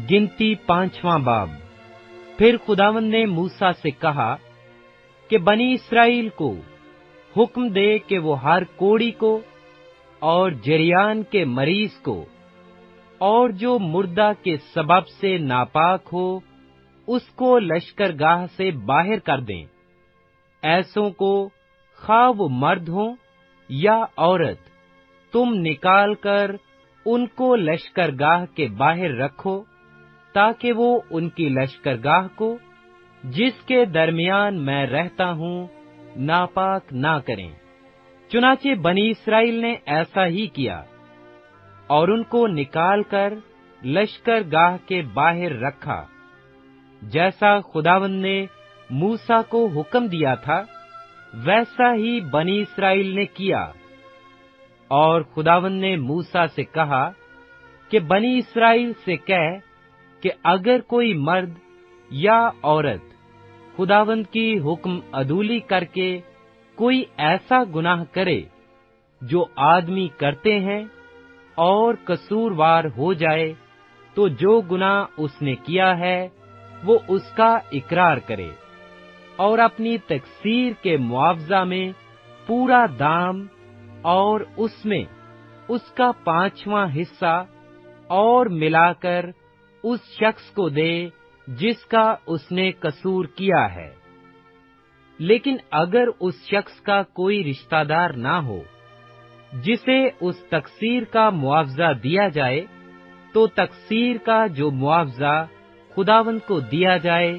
गिनती 5वां बाब। फिर खुदावंद ने मूसा से कहा कि बनी इस्राएल को हुक्म दे कि वो हर कोढ़ी को और जरियान के मरीज को और जो मुर्दा के सबब से नापाक हो उसको लश्करगाह से बाहर कर दें। ऐसों को खा वो मर्द हो या औरत, तुम निकाल कर उनको लश्करगाह के बाहर रखो, ताकि वो उनकी लश्करगाह को, जिसके दरमियान मैं रहता हूँ, नापाक ना करें। चुनाचे बनी इस्राएल ने ऐसा ही किया और उनको निकाल कर लश्करगाह के बाहर रखा, जैसा खुदावंद ने मूसा को हुक्म दिया था, वैसा ही बनी इस्राएल ने किया। और खुदावंद ने मूसा से कहा कि बनी इस्राएल से कह कि अगर कोई मर्द या औरत खुदावंद की हुक्म अदूली करके कोई ऐसा गुनाह करे जो आदमी करते हैं और कसूरवार हो जाए, तो जो गुनाह उसने किया है वो उसका इकरार करे और अपनी तकसीर के मुआवजा में पूरा दाम और उसमें उसका 5वां हिस्सा और मिलाकर उस शख्स को दे जिसका उसने कसूर किया है। लेकिन अगर उस शख्स का कोई रिश्तेदार ना हो जिसे उस तकसीर का मुआवजा दिया जाए, तो तकसीर का जो मुआवजा खुदावंद को दिया जाए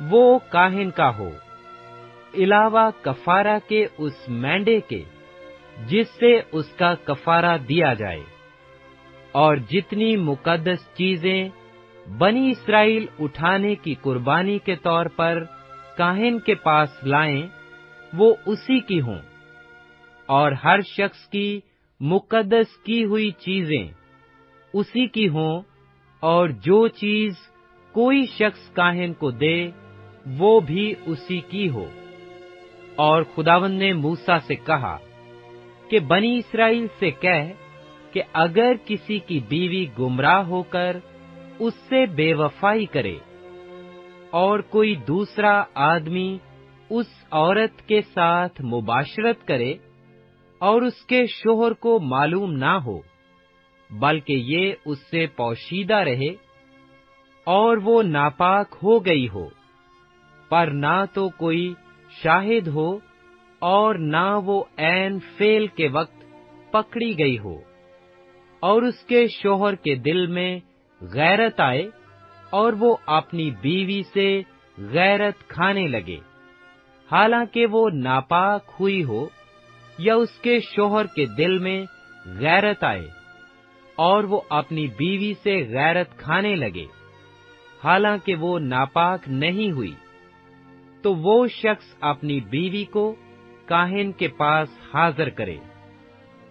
वो काहिन का हो, इलावा कफारा के उस मेंढे के जिससे उसका कफारा दिया जाए। और जितनी मुकद्दस चीजें बनी इस्राएल उठाने की कुर्बानी के तौर पर काहिन के पास लाएं, वो उसी की हों। और हर शख्स की मुकद्दस की हुई चीजें उसी की हों, और जो चीज कोई शख्स काहिन को दे वो भी उसी की हो। और खुदावंद ने मूसा से कहा कि बनी इस्राएल से कह कि अगर किसी की बीवी गुमराह होकर उससे बेवफाई करे और कोई दूसरा आदमी उस औरत के साथ मुबाशरत करे और उसके शोहर को मालूम ना हो, बल्कि ये उससे पोशीदा रहे और वो नापाक हो गई हो, पर ना तो कोई शाहिद हो और ना वो ऐन फेल के वक्त पकड़ी गई हो, और उसके शोहर के दिल में गैरत आए और वो अपनी बीवी से गैरत खाने लगे, हालांकि वो नापाक हुई हो, या उसके शोहर के दिल में गैरत आए और वो अपनी बीवी से गैरत खाने लगे, हालांकि वो नापाक नहीं हुई, तो वो शख्स अपनी बीवी को काहिन के पास हाजिर करे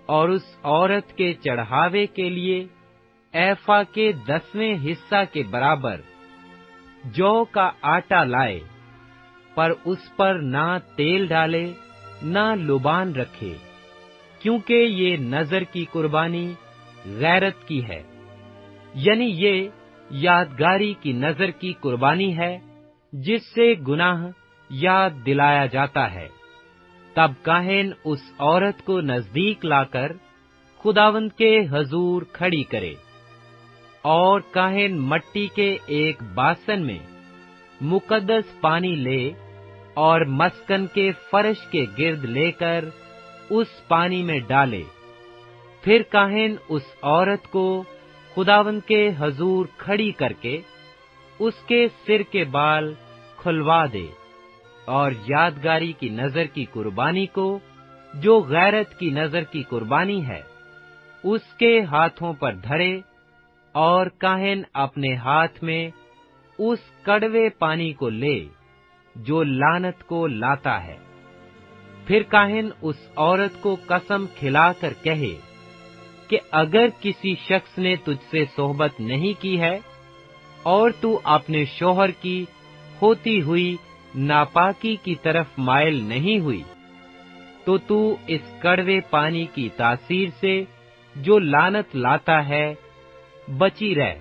और उस औरत के चढ़ावे के लिए एफा के 10वें हिस्सा के बराबर जौ का आटा लाए, पर उस पर ना तेल डाले ना लुबान रखे, क्योंकि ये नजर की कुर्बानी गैरत की है, यानी ये यादगारी की नजर की कुर्बानी है जिससे गुनाह याद दिलाया जाता है। तब काहिन उस औरत को नजदीक लाकर खुदावंद के हजूर खड़ी करे, और काहिन मट्टी के एक बासन में मुकद्दस पानी ले और मस्कन के फर्श के गिर्द लेकर उस पानी में डाले। फिर काहिन उस औरत को खुदावंद के हजूर खड़ी करके उसके सिर के बाल खुलवा दे और यादगारी की नजर की कुर्बानी को, जो गैरत की नजर की कुर्बानी है, उसके हाथों पर धरे, और काहिन अपने हाथ में उस कड़वे पानी को ले जो लानत को लाता है। फिर काहिन उस औरत को कसम खिलाकर कहे कि अगर किसी शख्स ने तुझसे सोहबत नहीं की है और तू अपने शोहर की होती हुई नापाकी की तरफ माइल नहीं हुई, तो तू इस कड़वे पानी की तासीर से जो लानत लाता है बची रह।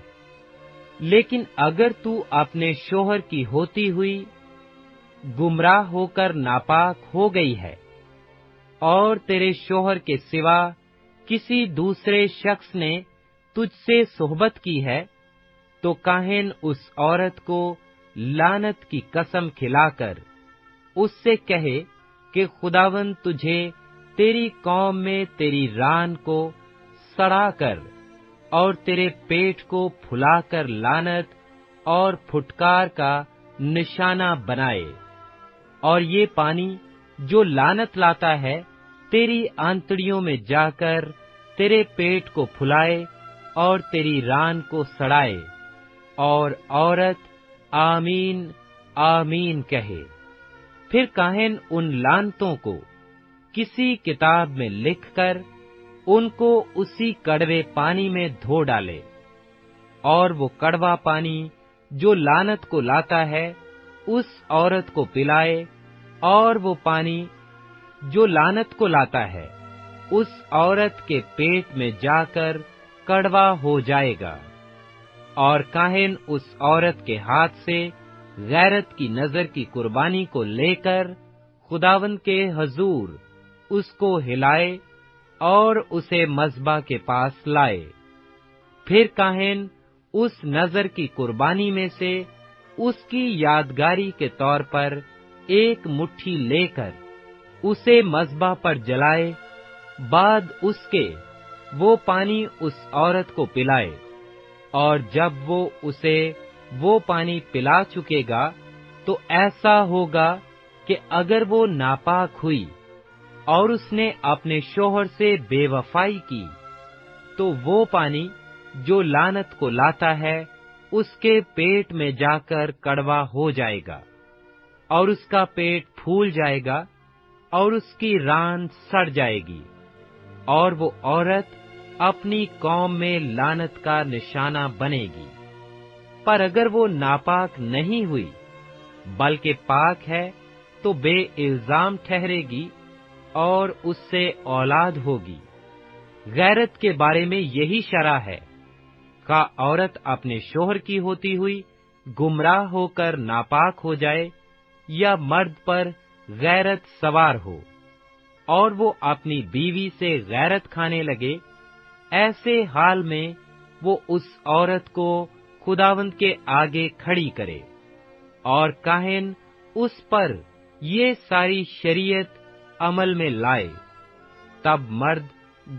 लेकिन अगर तू अपने शोहर की होती हुई गुमराह होकर नापाक हो गई है और तेरे शोहर के सिवा किसी दूसरे शख्स ने तुझसे सोहबत की है, तो काहिन उस औरत को लानत की कसम खिलाकर उससे कहे कि खुदावंद तुझे तेरी कौम में तेरी रान को सड़ा कर और तेरे पेट को फुलाकर लानत और फुटकार का निशाना बनाए, और ये पानी जो लानत लाता है तेरी आंतड़ियों में जाकर तेरे पेट को फुलाए और तेरी रान को सड़ाए। और औरत आमीन आमीन कहे। फिर काहिन उन लानतों को किसी किताब में लिखकर उनको उसी कड़वे पानी में धो डाले, और वो कड़वा पानी जो लानत को लाता है उस औरत को पिलाए, और वो पानी जो लानत को लाता है उस औरत के पेट में जाकर कड़वा हो जाएगा। और काहिन उस औरत के हाथ से गैरत की नजर की कुर्बानी को लेकर खुदावंद के हजूर उसको हिलाए और उसे मज़बा के पास लाए। फिर काहिन उस नजर की कुर्बानी में से उसकी यादगारी के तौर पर एक मुट्ठी लेकर उसे मज़बा पर जलाए, बाद उसके वो पानी उस औरत को पिलाए। और जब वो उसे वो पानी पिला चुकेगा तो ऐसा होगा कि अगर वो नापाक हुई और उसने अपने शोहर से बेवफाई की, तो वो पानी जो लानत को लाता है उसके पेट में जाकर कड़वा हो जाएगा, और उसका पेट फूल जाएगा और उसकी रान सड़ जाएगी, और वो औरत अपनी कौम में लानत का निशाना बनेगी। पर अगर वो नापाक नहीं हुई बल्कि पाक है, तो बेइल्जाम ठहरेगी और उससे औलाद होगी। गैरत के बारे में यही शरह है, का औरत अपने शोहर की होती हुई गुमराह होकर नापाक हो जाए, या मर्द पर गैरत सवार हो और वो अपनी बीवी से गैरत खाने लगे, ऐसे हाल में वो उस औरत को खुदावंद के आगे खड़ी करे, और काहिन उस पर ये सारी शरीयत अमल में लाए। तब मर्द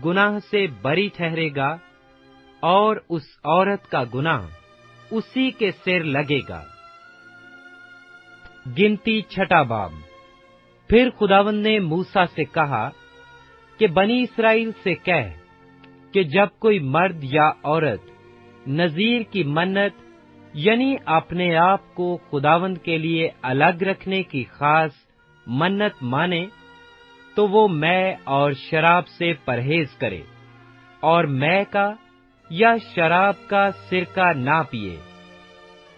गुनाह से बरी ठहरेगा और उस औरत का गुनाह उसी के सिर लगेगा। गिनती छठा बाब। फिर खुदावंद ने मूसा से कहा कि बनी इस्राएल से कह कि जब कोई मर्द या औरत नजीर की मन्नत यानी अपने आप को खुदावंद के लिए अलग रखने की खास मन्नत माने, तो वो मै और शराब से परहेज करे, और मै का या शराब का सिरका ना पिए,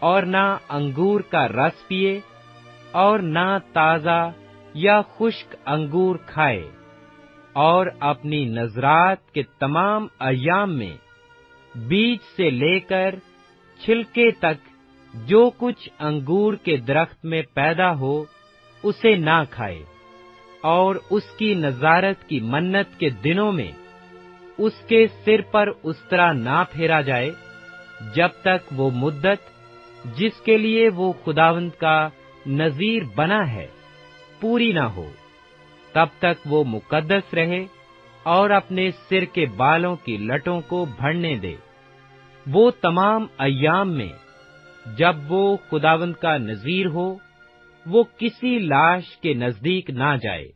और ना अंगूर का रस पिए, और ना ताजा या खुश्क अंगूर खाए, और अपनी नजरात के तमाम अय्याम में बीज से लेकर छिलके तक जो कुछ अंगूर के दरख्त में पैदा हो उसे ना खाए, और उसकी नजारत की मन्नत के दिनों में उसके सिर पर उस्तरा ना फेरा जाए, जब तक वो मुद्दत जिसके लिए वो खुदावंद का नजीर बना है पूरी ना हो। तब तक वो मुकद्दस रहे और अपने सिर के बालों की लटों को भरने दे। वो तमाम अय्याम में जब वो खुदावंद का नजीर हो, वो किसी लाश के नजदीक ना जाए।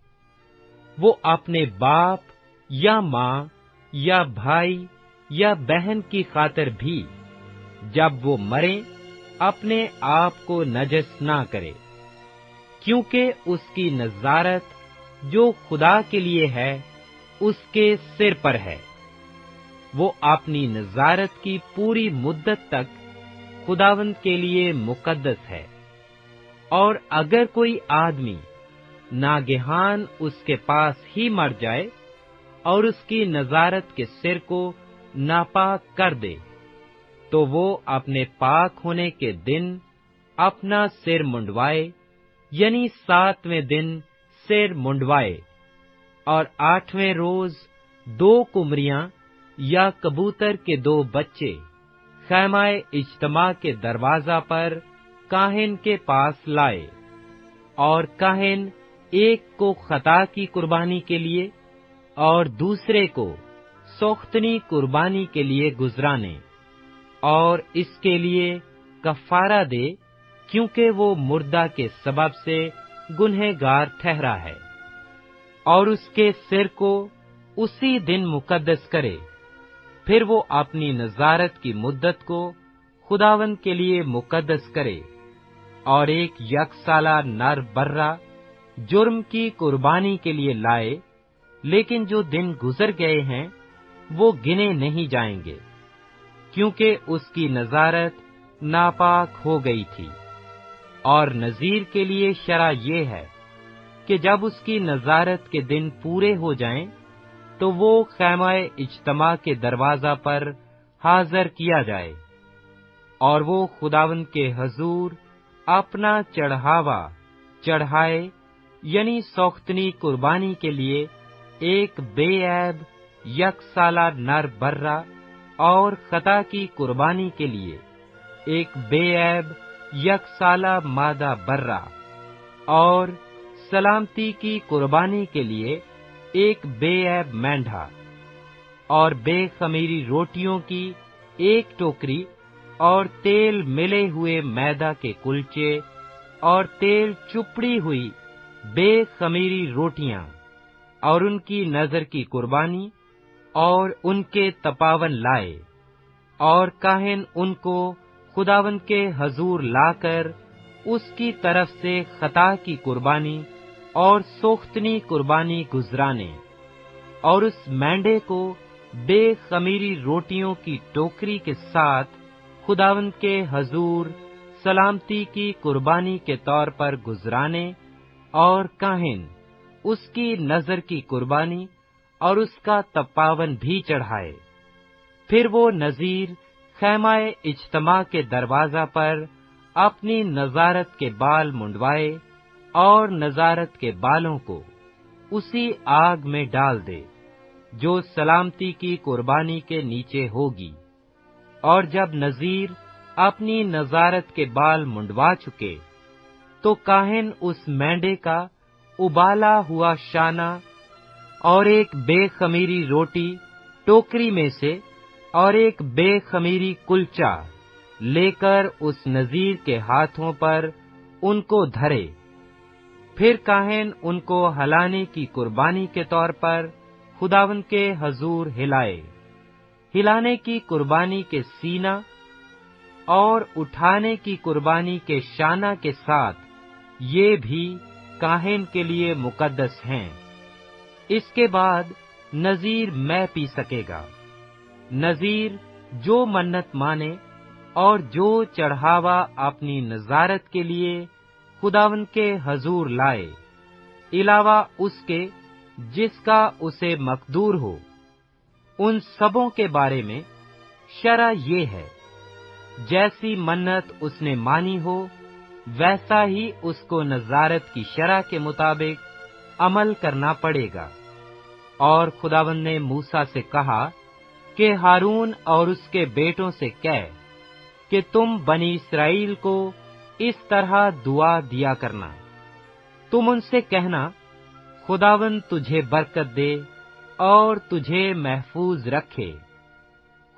वो अपने बाप या माँ या भाई या बहन की खातिर भी जब वो मरे अपने आप को नजस ना करे, क्योंकि उसकी नजारत जो खुदा के लिए है उसके सिर पर है। वो अपनी नजारत की पूरी मुद्दत तक खुदावंद के लिए मुकद्दस है। और अगर कोई आदमी नागेहान उसके पास ही मर जाए और उसकी नजारत के सिर को नापाक कर दे, तो वो अपने पाक होने के दिन अपना सिर मुंडवाए, यानी 7वें दिन सिर मुंडवाए, और 8वें रोज 2 कुमरियां या कबूतर के 2 बच्चे खैमाए इज्तिमा के दरवाजा पर काहिन के पास लाए, और काहिन एक को खता की कुर्बानी के लिए और दूसरे को सोख्तनी कुर्बानी के लिए गुजराने, और इसके लिए कफारा दे, क्योंकि वो मुर्दा के सबब से गुनहगार ठहरा है, और उसके सिर को उसी दिन मुकद्दस करे। फिर वो अपनी नजारत की मुद्दत को खुदावंद के लिए मुकद्दस करे, और एक यकसाला नर बर्रा जुर्म की कुर्बानी के लिए लाए, लेकिन जो दिन गुजर गए हैं वो गिने नहीं जाएंगे, क्योंकि उसकी नजारत नापाक हो गई थी। और नजीर के लिए शरा ये है कि जब उसकी नजारत के दिन पूरे हो जाएं, तो वो खैमाए इज्तिमा के दरवाजा पर हाजिर किया जाए, और वो खुदावंद के हजूर अपना चढ़ावा चढ़ाए, यानी सौख्तनी कुर्बानी के लिए एक बेऐब यकसाला नर बर्रा, और खता की कुर्बानी के लिए एक बेऐब यकसाला मादा बर्रा, और सलामती की कुर्बानी के लिए एक बेऐब मेंढा, और बेखमीरी रोटियों की एक टोकरी, और तेल मिले हुए मैदा के कुलचे, और तेल चुपड़ी हुई बेखमीरी रोटियां, और उनकी नजर की कुर्बानी, और उनके तपावन लाए, और काहिन उनको खुदावंद के हजूर लाकर उसकी तरफ से खता की कुर्बानी और सोख्तनी कुर्बानी गुजराने, और उस मेंढे को बेखमीरी रोटियों की टोकरी के साथ खुदावंद के हजूर सलामती की कुर्बानी के तौर पर गुजराने, और काहिन उसकी नजर की कुर्बानी और उसका तपावन भी चढ़ाए। फिर वो नजीर खैमाए इज्तिमा के दरवाजा पर अपनी नजारत के बाल मुंडवाए, और नजारत के बालों को उसी आग में डाल दे जो सलामती की कुर्बानी के नीचे होगी। और जब नजीर अपनी नजारत के बाल मुंडवा चुके, तो काहिन उस मेंढे का उबाला हुआ शाना और एक बेखमीरी रोटी टोकरी में से, और एक बेखमीरी कुलचा लेकर उस नजीर के हाथों पर उनको धरे। फिर काहिन उनको हलाने की कुर्बानी के तौर पर खुदावंद के हजूर हिलाए। हिलाने की कुर्बानी के सीना और उठाने की कुर्बानी के शाना के साथ ये भी काहिन के लिए मुकद्दस हैं। इसके बाद नजीर मैं पी सकेगा। नजीर जो मन्नत माने और जो चढ़ावा अपनी नजारत के लिए खुदावंद के हजूर लाए, इलावा उसके जिसका उसे मकदूर हो, उन सबों के बारे में शरा ये है, जैसी मन्नत उसने मानी हो, वैसा ही उसको नजारत की शरा के मुताबिक अमल करना पड़ेगा। और खुदावंद ने मूसा से कहा कि हारून और उसके बेटों से कह कि तुम बनी इस्राएल को इस तरह दुआ दिया करना। तुम उनसे कहना, खुदावंद तुझे बरकत दे और तुझे महफूज रखे।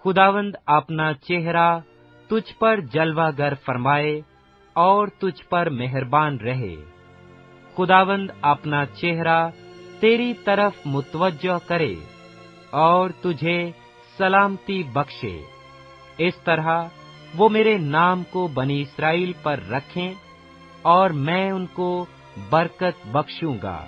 खुदावंद अपना चेहरा तुझ पर जलवागर फरमाए और तुझ पर मेहरबान रहे। खुदावंद अपना चेहरा तेरी तरफ मुतवज्जह करे और तुझे सलामती बख्शे। इस तरह वो मेरे नाम को बनी इस्राएल पर रखें और मैं उनको बरकत बख्शूंगा।